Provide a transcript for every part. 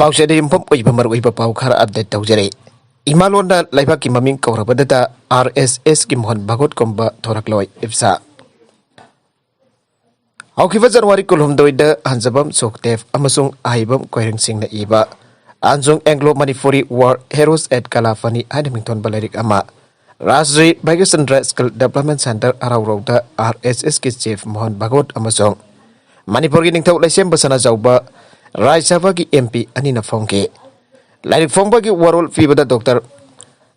Pausada impom oibamar oibapau khara update taujare. Imalonda laiba ki maming kaurabadata RSS ki mohon bagot komba thorakloi ifsa. Haukiva January kulhumdoida hanjabam soktef amasung ahibam koireng singna iba. Anjung Anglo Manipuri War Heroes at Kalafani Hadamington Balerik ama. Rajri Bagasandra Skill Development Center Araurauda RSS ki chief mohon bagot amasung. Manipur ki ningthau laisem basana jauba Rai Sabha ki MP Anina Fongke. Lairik Fongba ki warol fibada Dr.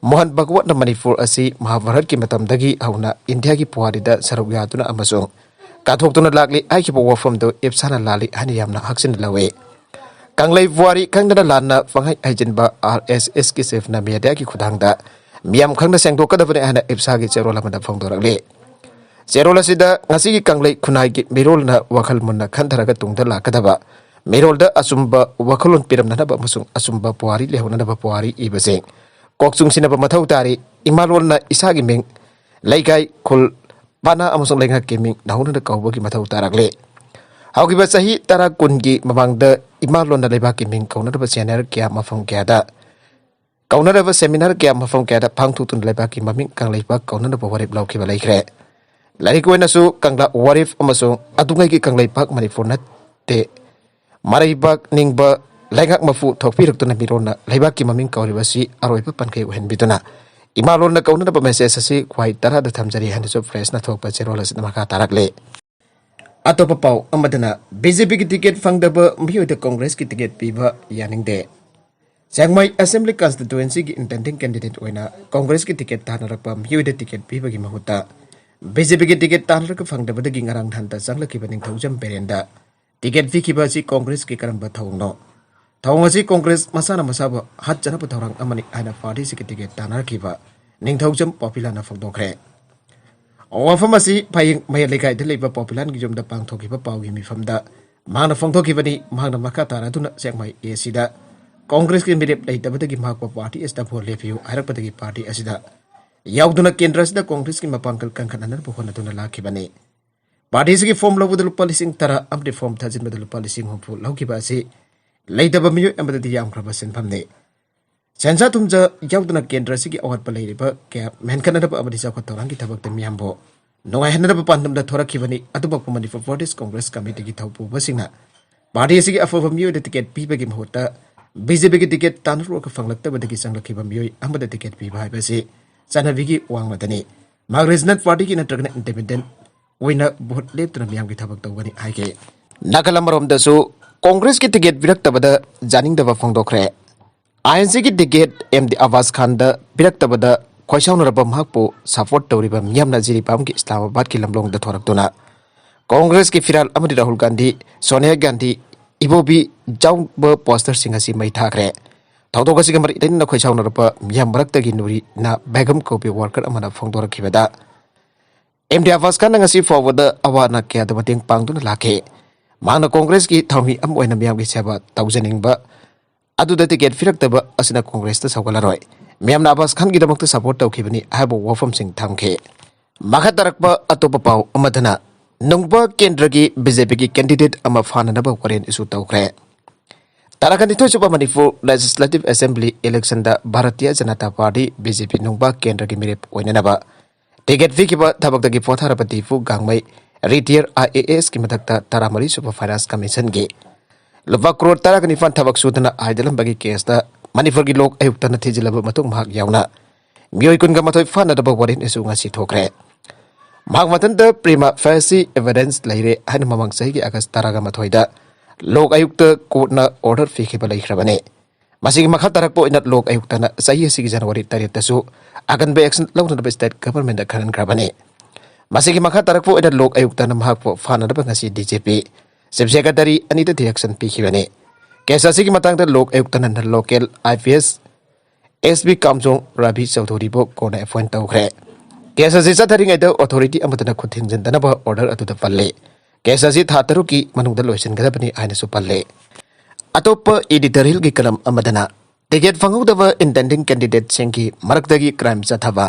Mohan Bhagwat na Manipur asi Mahabharat ki matamdagi hauna India ki puharida sarugyatuna amasung. Kathoktuna lakli ai ki wafam do ipsana lali hani yamna haksin lawe. Kanglai Buari kangdana lana fanghai aijinba RSS ki sef na media ki khudangda. Miyam khangna sengdokadabane hana ipsa ki cherola mada phongdorakle. Cherola sida ngasi ki kanglai khunai ki mirol na wakhal munna khandaraga tungda lakadaba. Merolda asumba wakalon piram nana ba musung asumba puari lehona na ba puari ibaseng koksung sina ba mathau tari imalon na isagi meng laikai khul bana amusung lenga keming nahuna na kauba ki mathau tarakle hauki ba sahi tara kungi mamangda imalon na leba keming kauna ba senior kya mafang kya da kauna ba seminar kya mafang kya da phangthu tun leba ki maming kang leba kauna ba warip lauki ba laikre laik wena su kangla warif amusung adungai ki kang leba Manipur na te Maribak ningba laingak mafu thokpiruk tuna mirona laibak ki maming kauribasi aroiba pankai uhen bituna imalon na kauna ba message asi khwai tara da thamjari han so fresh na thokpa cherola sin maka tarakle atopa pau amadana BJP ki ticket fangdaba mhioi da Congress ki ticket piba yaningde Chiangmai Assembly constituency ki intending candidate oina Congress ki ticket tanarakpa mhioi da ticket piba ki mahuta BJP ki ticket tanarak fangdaba da gingarang thanta changla ki baning thaujam perenda Tiket fi kiba si Congress ki karamba thawno. Thawng si Congress masana masaba hat jana pa thawrang amani aina party si tiket tanar kiba. Ning thawjam popular na fangdokre. Wafam asi paying maya lekai deliba popular ki jom da pang thokiba pau gi mi famda. Mangna fangthokiba ni mangna makatara tuna Chiangmai esida. Congress ki mirip dai tabata ki makwa party esta for lefiu airak patagi party asida. Yauduna kendra sida Congress ki mapangkal kangkananan buhona tuna lakibani. Party sigi form lawu dalu policing tara amde form thajin badalu policing hompu lauki basi leidaba miyo amada yam kraba sen phamne sensa tumja yauduna kendra sigi awat palai riba kya menkana da abadi sa khotorang ki thabak te miyambo nongai hanna da pandam da thora kibani atubak pamani for Fortis Congress committee ki thaupu basingna party sigi afova miyo da ticket piba gi mahota BJP ki ticket tanru ka fanglakta badagi sanglakhiba miyo amada ticket piba hai basi sanavigi wangmadani magresnat party ki natragna independent Wina bot lep tuna miyam ki thabak tawani aike Nagalam da su Congress ki ticket birak tabada janing da fangdokre INC ki ticket MD Abbas Khan da birak tabada khoisauna rabam hakpo support tawriba miyam na jiri pam ki Islamabad ki lamlong da thorak tuna Congress ki firal amadi Rahul Gandhi Sonia Gandhi ibobi jaw ba poster singasi mai thakre thawdo gasi gamar iden na khoisauna raba miyam barak tagi nuri na begum kopi worker amana fangdor khibada MD Abbas Khan ngasi forward awana kya da mating pangduna lakhe mana Congress ki thawmi am oina miyam ki seba tawjaning ba adu da ticket firak taba asina Congress ta sawgala roi miyam na Abbas Khan ki damak ta support tawkhibani habo wafam sing thamkhe makha tarakpa atopa pau amadana nungba kendra ki BJP ki candidate ama fana na ba kwaren isu tawkhre tarakani to chupa Manipur Legislative Assembly election da Bharatiya Janata Party BJP nungba kendra ki mirep oina na ba Ticket fi kiba tabak dagi potharapati fu gangmai retire IAS ki matakta taramari super finance commission ge lupa crore tara kani fan tabak sudana aidalam bagi case da Manipur ki lok ayukta na thijilaba matung mahak yauna miyoi kun ga mathoi fan da warin isu ngasi thokre mahak matan da prima facie evidence laire han mamang sahi ki agas taraga mathoi da lok ayukta court na order fi kiba laikhrabane masigi makha tarakpo inat lok ayukta na sahi sigi January tarit tasu akan be action law na state government da kanan grabane masigi makha tarakpo inat lok ayukta na mahakpo fana da ngasi DJP secretary anita direction pi khibane kesa sigi matang da lok ayukta na local IPS SB Kamjong Rabi Chowdhury bo kona appoint tawkhre kesa si chathari ngai da authority amadana khuthin jandana ba order atu da palle kesa si thataru ki manung da loisin gadabani aina su palle atop editorial ki kalam amadana ticket fangudaba intending candidate singki marakdagi crime chathaba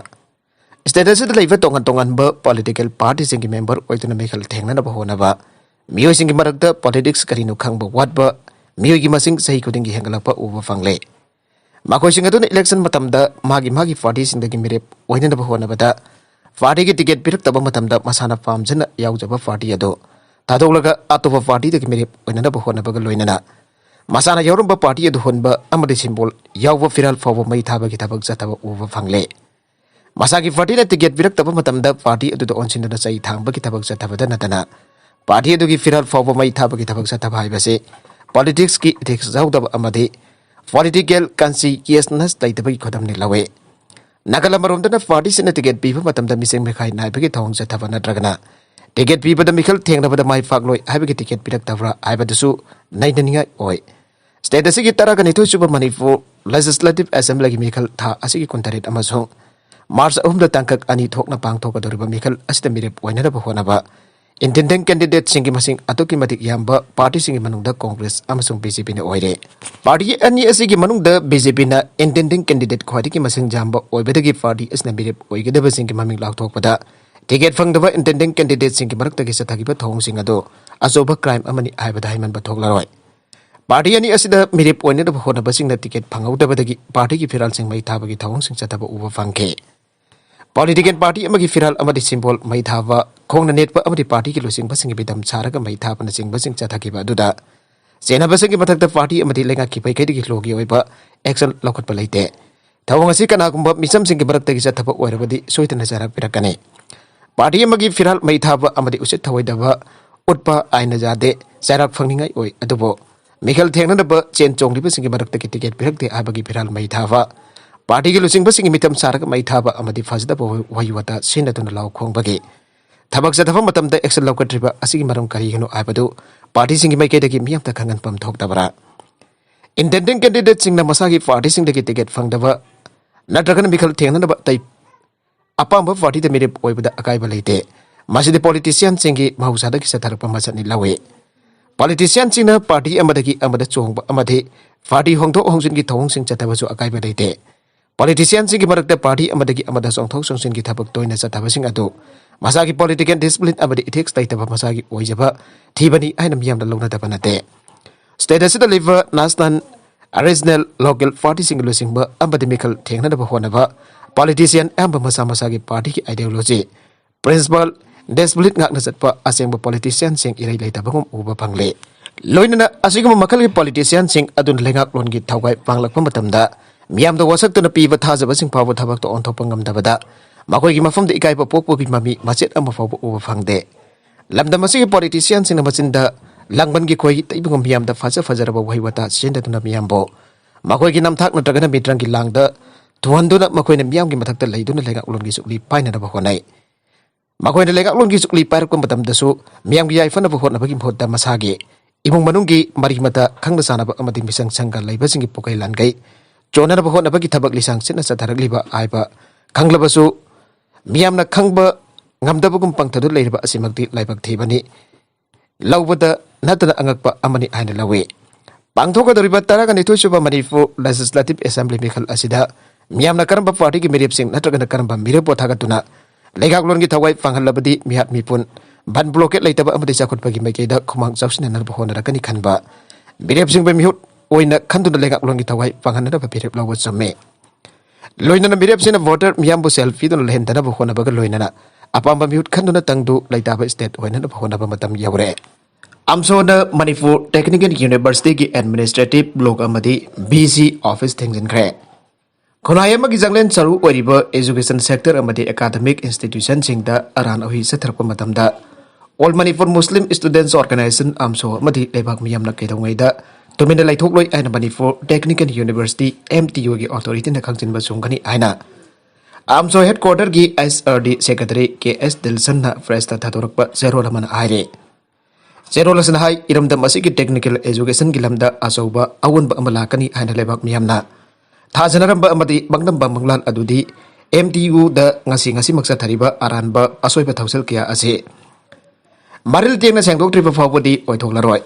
status da leiva tongan ba political party singki member oituna mekhal thengna na bahona ba miyoi singki marakda politics karinu khangba watba मियोगी मसिंग सही खुदिंगी हेंगलप उब फंगले मखोइसिंग अदुन election मतमदा मागी party Sindgi मिरेप ओइनब होनबदा party की ticket पिरक्तब मतमदा मसाना पामजन याउजब party अदो तादोलगा अतोप party दगी मिरेप ओइनब होनबग लोइनना मसाना यावरब party अदु होनब अमदि symbol याव फिराल फाव मई थाबगी थबक जतब उब फंगले मसागी party ticket पिरक्तब मतमदा party अदु ओनसिनना सही थांबगी थबक जतबद नतना पार्टी अदुगी फिराल फाव मई थाबगी थबक जतब हाइबसे पॉलिटिक्स की इथिक्स जाउदब अमदि पॉलिटिकल कॉन्सिक्वेंसेस तैतबगी खोदमनि लवे नागालमरोमदना पार्टी सिना टिकेट पीब मतमदा मिसेंग मेखाई नाइबगी थोंग जतब नत्रगना टिकेट पीबद मिखल थेंगनबद माइ फागलोय हाइबगी टिकेट पिरक्तबरा हाइबदसु नाइदनिंगाय ओय स्टेट असि की तरह निथोय सुब मणिपुर लेजिस्लेटिव असेंबली की मिखल था असि की कुंतरेट अमसों मार्च 3 तंकक अनि थोकना पांगथोकदोरिब मिखल असिदा मिरेप ओइनरब होनबा इंटेंडिंग कैंडिडेट सिंगी मसिंग अतुकी मतिक याम्बा पार्टी सिंगी मनुंगदा कांग्रेस अमसों बीजेपी ने ओइरे पार्टी अनि असि की मनुंगदा बीजेपी ना इंटेंडिंग कैंडिडेट ख्वादी की मसिंग जाम्बा ओइबदगी पार्टी असना मिरेप ओइगदब सिंगी ममिंग लाउथोकपदा टिकेट फंगदब इंटेंडिंग कैंडिडेट सिंगी मरक्तगी सथागिब थोंग सिंग अदो अचोब क्राइम अमनि हाइबदा हाइमन बथोकलारोय पार्टी अनि असिदा मिरेप ओइनरब होनब सिंग टिकेट फंगौदबदगी पार्टी की फिराल सिंग मई थाबगी थोंग सिंग चतब उब फंगे पॉलिटिकल पार्टी अमगी फिराल अमदी सिंबल मई थाबा खोंगना नेटप अमदी पार्टी की लुसिंग बसिंग बिदम सारग मई थाबना सिंग बसिंग चथागिबा दुदा सेना बसिंग मथकता पार्टी अमदी लेंगा की पैकैदगी लोगी ओइबा एक्शन लौखटप लेते थवंग असि कनागुंबा मिसम सिंग बरक्तगी चथप ओइरबदी सोइतना जारक पिरकने पार्टी अमगी फिराल मई थाबा अमदी उसित थवैदबा उटपा आइना जादे जारक फंगनिंगाय ओइ अदुबो मिखल थेंगनब चेन चोंगलिब सिंग बरक्तगी टिकेट पिरकते आबगी फिराल मई थाबा पार्टी की लुसिंग बसिंग मितम सारक मई थाबा अमदी फजदब वहिवता सिनदुना लाउ खोंगबगे थबक जथब मतमदा एक्शन लौकट्रिबा असिगी मरम करिगनो आइबदु पार्टी सिंगी माइकेदगी मियमता खंगन पम थोकतबरा इंटेंडिंग कैंडिडेट सिंगना मसागी पार्टी सिंगदगी टिकेट फंगदबा नत्रगन मिखल थेंगनब तै अपांब पार्टी दे मिरेप ओइबदा अकाइबा लेते मसिदि पॉलिटिशियन सिंगी महौसादगी सथरप मसनि लवे पॉलिटिशियन सिंगना पार्टी अमदगी अमदा चोंगबा अमदि पार्टी होंगथो होंजिनगी थोंग सिंग चतबसु अकाइबा लेते पॉलिटिशियन सिंगी मरक्ता पार्टी अमदगी अमदा सोंगथोक सोंसिनगी थबक तोइना चतबसिंग अदु मसागी पॉलिटिकल डिसिप्लिन अमदी इथिक्स तैतब मसागी ओइजबा थीबनी आइना मियामदा लौनदबा नते स्टेट असिदा लिव नेशनल रीजनल लोकल पार्टी सिंग लुसिंगबा अमदी मिखल थेंगनदबा होनबा पॉलिटिशियन एम्ब मसा मसागी पार्टी की ideology principle discipline ngakna chatpa asengba politician sing irai leitabagum uba phangle loinana asigum makal gi politician sing adun lengak lon gi thawgai panglakpa matamda miyam da wasak tuna piba thajaba sing pawa thabak to onthopang ngamdabada makoi gi mafam da ikai pa pokpo bi mami machet ama fawa uba phangde lamda masigi politician sing na machinda langban gi khoi taibungam miyam da faja fajaraba waiwata sinda tuna miyam bo makoi gi namthak na tagana mitrang gi langda thuanduna makoi na miyam gi mathakta leiduna lengak lon gi sukli paina da ba honai makoi na lengak lon gi sukli parak ko matam da su miyam gi yaifana ba hotna bagi mhodda masagi imung manunggi mari mata khangda sana ba amadi misang sangga leiba singi pokai langai chona ba hotna bagi thabak lisang sina satharak liba aiba khanglabasu miyamna khangba ngamdabagum pangthadu leiba asimakti laibak thibani laubada natana angakpa amani aina lawe pangthoka doriba taraga nithusuba manipur legislative assembly mikhal asida miyamna karamba party ki mirip sing natraga karamba mirep pothagatuna legak lon gi thawai panghalabadi mihat mipun ban blocket leitaba amadi chakhut pagi maikeda khumang chawsina nar bahona rakani khanba mirep sing ba mihut oina khanduna legak lon gi thawai panghanna ba mirep lawa chamme loinana mirep sina voter miyambu selfie dun lehendana bahona baga loinana apamba mihut khanduna tangdu leitaba state oina bahona ba matam yaure amsona manipur technical university ki administrative block amadi bc office thingjinkre khonayama gi janglen charu oriba education sector amadi academic institution singda aran ohi satharpa matamda all manipur muslim students organization amso amadi lebak miyamna kedongaida tumina laithok loi aina manipur technical university mtu gi authority na khangjinba sungani aina amso headquarter gi srd secretary ks dilson na fresh ta thadorakpa zerolamana aire zerolasna hai iramda masigi technical education gi lamda asoba awunba amalakani aina lebak miyamna थाजनरंबा अमदी बंगदंबा मंगलाल अदुदी MTU the ngasi maksa thariba aranba asoiba thawsel kya ase maril tengna sengdoktriba fawbodi oithoklaroi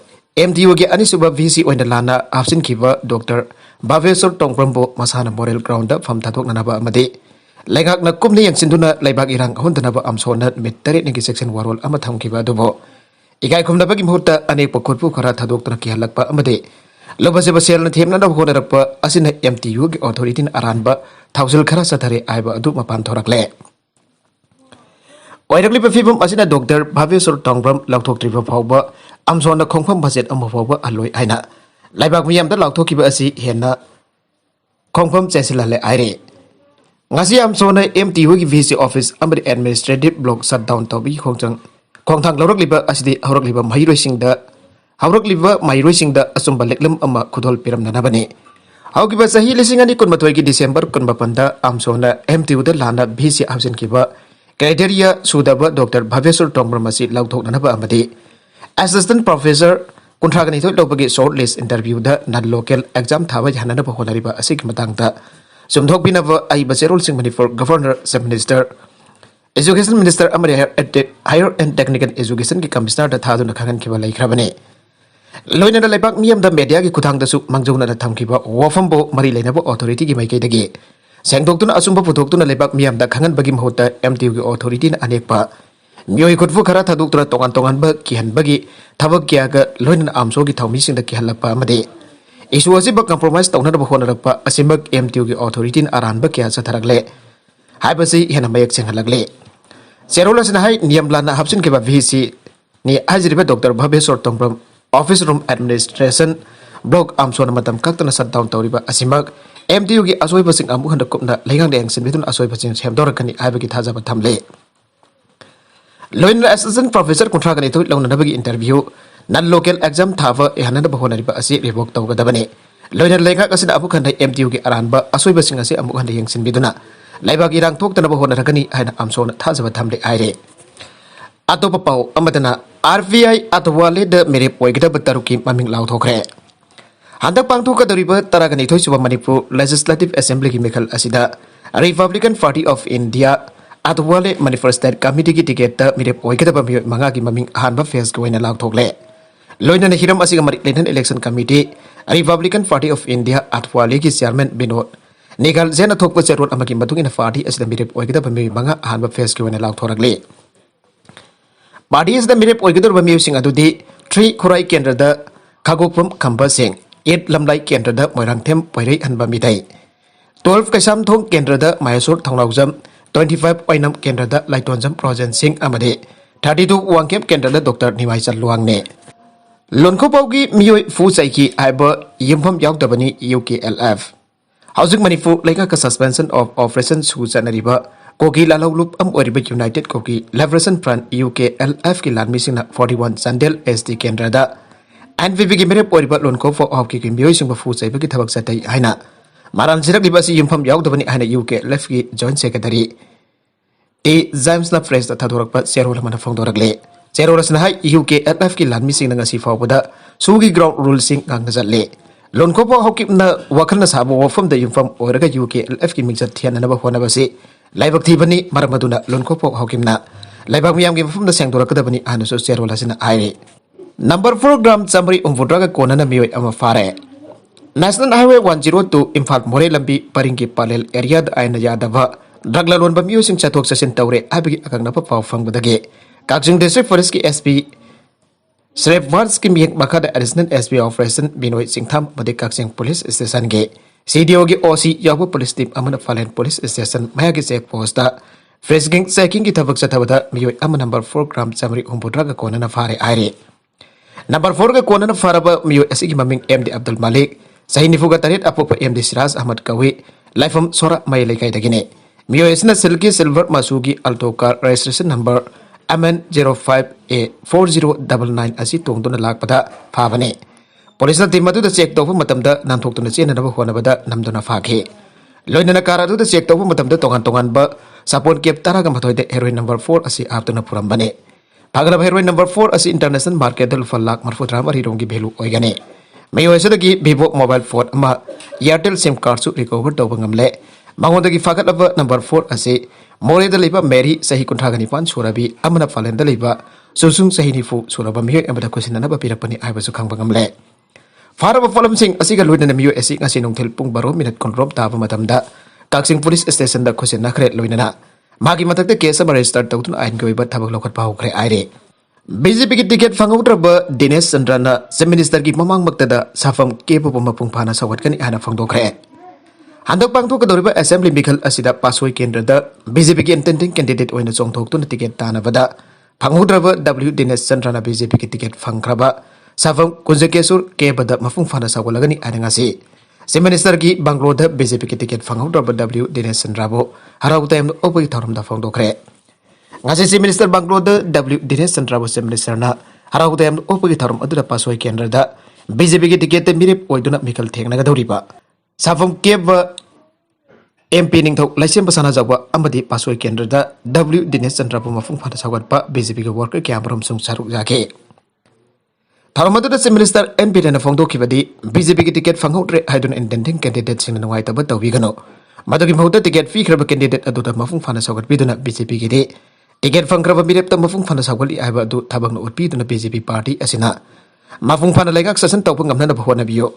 MTU ge anisuba VC oina lana absin khiba Dr. Bhaveswar Tongprambo masana moral ground fam thathok nanaba amadi legak na kumni yangsinduna leibak irang hondanaba amsona mittare ni section warol ama thamkhiba dubo igai khumnaba gi muhurta anek pokhotpu khara thadok tna ki halakpa amadi Lobase basel na themna da hona rakpa asina MTU gi authority na aranba thausil khara sathare aiba adu mapan thorakle oirakli fifum asina Dr. Bhaveswar Tongbram lauthoktriba phawba amsona khongpham budget am phawba aloi aina laibak miyam da lauthokkiba asi henna khongpham chesilale aire ngasi amsona MTU gi VC office amri administrative block shutdown tobi khongthang laurakliba asidi haurakliba mahiroisingda asumba leklam ama khudol piram nanabani haukiba sahi lisingani kunmatoi gi December kunbapanda amsona MTU da lana VC housing kiba criteria sudaba Dr. Bhaveswar Tongbram asi lauthok nanaba amadi assistant professor kuntragani thoi lobagi short list interview da non local exam thawa hanana ba honariba asik matangda sumthok binava ai baserol sing mani for governor sub minister education minister amari higher and technical education ki commissioner da thaduna khangan kiba laikhrabani loina da laibak miyam da media ki kuthang da su mangjuna da thamkiba wafambo mari leinaba authority ki maikei dagi sengdoktuna asumba pudoktuna lebak miyam da khangan bagi mahota MTU gi authority na anekpa mioi khutfu khara thaduktura tongan ba kihan bagi thabak kya ga loina amso gi thawmi sing da kihalapa amade isu asi ba compromise tawna da hona rakpa asimak MTU gi authority na aran ba kya satharagle haibasi hena mayak senghalagle serola sina hai niyam lana hapsin ke ba VC ni ajriba Dr. Bhaveswar Tongbram office room administration block amsona matam kaktana shutdown tawriba asimak MTU gi asoi basing amu handa kopna lengang deng sinbitun asoi basing semdorakani aibagi thajaba thamle loin assistant professor kuntragani to lawna nabagi interview nan local exam thava ehana ba honariba asi revoke tawgadabani loin lenga kasina abu khanda MTU gi aranba asoi basing asi amu handa yeng sinbiduna laibagi rang thokta ba honarakani haina amsona thajaba thamle aire atopa pau amadana RVI atwale de mere poigda bataruki maming law thokre handak pangtu ka dariba taragani thoi suba Manipur Legislative Assembly ki mekhal asida Republican Party of India atwale Manipur State Committee ki ticket ta mere poigda ba manga ki maming hanba face ko ina law thokle loina na hiram asiga mari lenen election committee Republican Party of India atwale ki chairman Binod Nigal zena thokpa cherot amaki matung ina party asida mere poigda ba manga hanba face ko ina law thoragle party asida mere poigda ba sing adudi 3 khurai kendra da khagopum khamba sing 8 lamlai kendra da moirangthem poirei hanba midai 12 kaisam thong kendra da mayasur thonglaujam 25 oinam kendra da laitonjam projen sing amade 32 wangkep kendra da Dr. Nimai Challuang ne lonko paugi miyoi fu saiki aiba yimpham yaudabani UKLF housing Manipur laika ka suspension of operation su janariba kogi lalolup am oriba United kogi Liberation Front UKLF ki lanmi singna 41 Sandel SD kendra da NVP ki mere poriba lonko fo of ki mioi sing fu sai bagi thabak satai haina maran sirak libasi yimpham yaudabani haina UKLF ki joint secretary James na fresh da thadorak pa serol mana phongdorakle serol sna hai UKLF ki lanmi sing nga si fawda sugi ground rule sing ngang jalle lonko fo hokip na wakhan na sabo wafam da yimpham oraga UKLF ki mixat thian na ba hona basi laibak thibani maramaduna lonko pok hokimna laibak miyam gi mafum da sengdora kadabani anu so serol asina aire number 4 gram chamri umvudraga konana miyoi ama fare National Highway 102 Imphal More lambi paringki palel area da aina yadava dragla lon ba miyosing chatok sasin tawre abigi akang na pa paw fangbudage Kakjing District Forest ki SP Srep Mars ki miyek makada additional SP operation Binoi Singtham made Kakjing Police Station ge CDO gi OC yabu police team amana Falen Police Station maya gi check post da fresking checking ki thabak chathabada miyoi ama number 4 gram chamri umbudraga konana fare aire number 4 ga konana faraba miyoi asigi maming MD Abdul Malik sahinifuga taret apopa MD Siraz Ahmad Kawi lifeam sora mai lekai dagine miyoi isna silki silver masugi alto car registration number MN05A4099 asi tongduna lakpada phabane Police team adu da check tawpa matamda nanthokna chena na honabada namduna phakhe loinana car adu da check tawpa matamda tongan ba sapon kep taraga mathoide heroin number 4 asi aptuna purambane pagrab heroin number 4 asi international market dal falak marfutra mari rongi value oigane mayo esadagi Vivo mobile phone ama Airtel sim card su recover tawba ngamle mangodagi fagalaba number 4 asi more da leiba Mary sahi kunthagani pan surabi amana Falen da leiba susung sahi nifu suraba miyo amada kusinana ba pirapani aibasu khangba ngamle Faraba folam sing asiga loina miyo esi ngasi nongthel pung 12 minute control taba matamda Kakjing Police Station da kusin nakre loina na magi matakte case ma register tawtun ain goiba thabak lokhat pahukre aire BJP की ticket फंगौद्रब दिनेश चंद्रना chief minister की ममांग मक्तदा साफम केबो मपुंग फाना सवटकनी हाना फंगदोखरे हंदक पांगथोकदौरिबा असेंबली मिखल असिदा पासोई केंद्रदा BJP की इंटेंडिंग कैंडिडेट ओइना चोंगथोक्तुना टिकट तानबदा फंगौद्रब W दिनेश चंद्रना BJP की टिकट फंगख्रबा साफम कुंजकेसुर केबदा मफुंग फाना सवलगनी आदंगासी चीफ मिनिस्टर की बंगलोर BJP की टिकट फंगौद्रब W दिनेश चंद्रबो हराउतैम ओपई थौरमदा फंगदोखरे chief minister Bangalore W Dinesh चंद्रबो chief minister हराउतैम ओपई थौरम अदुदा पासोई केंद्रदा BJP की टिकट मिरेप ओइदुना मिखल थेंगनागदौरिबा साफम केब MP निंगथौ लाइसेम बसाना जाबा अमदी पासोई केंद्रदा W दिनेश चंद्रबो मफुंग फाना सावगतपा BJP के वर्कर क्यामरम सुंग सारुक जाके थौरमदुदा चीफ मिनिस्टर NP रेना फोंदोखिबदी BJP की टिकट फंगौद्रे हाइदुन इंटेंडिंग कैंडिडेट सिंग नुवाइतब तौबिगनो मदुगी महुदा टिकट फीख्रब कैंडिडेट अदुदा मफुंग फाना सावगतबिदुना BJP की दे टिकट फंख्रब मिरेपता मफुंग फाना सावगली आइबा अदु थबंग उत्पीदुना BJP पार्टी असिना मफुंग फाना लेगाक ससन तौप ngamna होनाबियो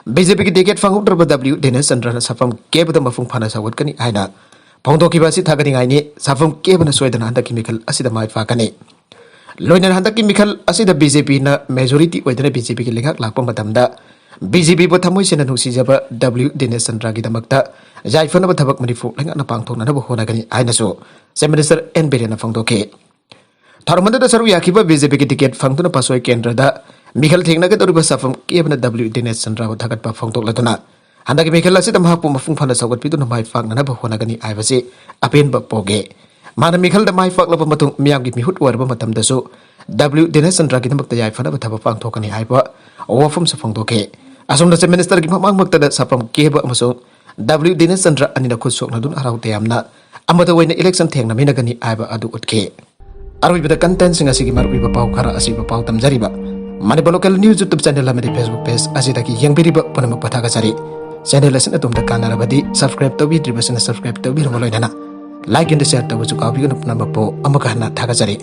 BJP की टिकट फंगौद्रब W दिनेश चंद्रना साफम केबदा मफुंग फाना सावगतकनी हाइना फोंदोखिबा असि थागनिङाइनि साफम केबना सोयदना हंदकी मिखल असिदा माइ फाकनी लोइना हंदकी मिखल असिदा BJP ना मेजॉरिटी ओइदना BJP की लेगाक लाकपा मतमदा BJP बो थमोइ सेना नुसिजबा W दिनेश चंद्र की दमकता जायफनब थबक मनिफु लेंगना पांगथोकनाबो होनागनी हाइनासो चीफ मिनिस्टर NP रेना फोंदोखे थरमददा सरु याखिबा BJP की टिकट फंगतुना पासोई केंद्रदा मिखल थेंगनागदौरिबा साफम केबना W दिनेश चंद्रबो थगतपा फोंदोकलदुना हंदकी मिखल असिदा महापु मफुंग फाना सौगतपिदुना माइ फाकनाबो होनागनी आइबसे अपेनबा पोगे माना मिखल the my फाकलबा मतुंग मियामगी मिहुत वरबा मतमदसु W Dinesh Chandra की दमकता यायफनब थबक पांगथोकनी हाइबा वफम से फोंदोखे असोमना चीफ मिनिस्टर की ममांग मक्तदा साफम केब अमसो W दिनेश चंद्र अनिना खुद सोकनादुन हराउते यामना अमदा वइना इलेक्शन थेंगनामिनगनी आइबा अदु उठके अरुइबदा कंटेंट सिंग असिगी मरुइबा पाउ खरा असिबा पाउ तमजरिबा Manipur local news YouTube channel अमदी फेसबुक पेज असिदगी यंगबिरिबा पनम पथागसरी चैनल असिन तुमदा कानारबदी सब्सक्राइब तौबिद्रिबसना सब्सक्राइब तौबिरम लोइनाना लाइक एंड शेयर तौबसु काउबिगन नंबरपो अमका हना थागसरी।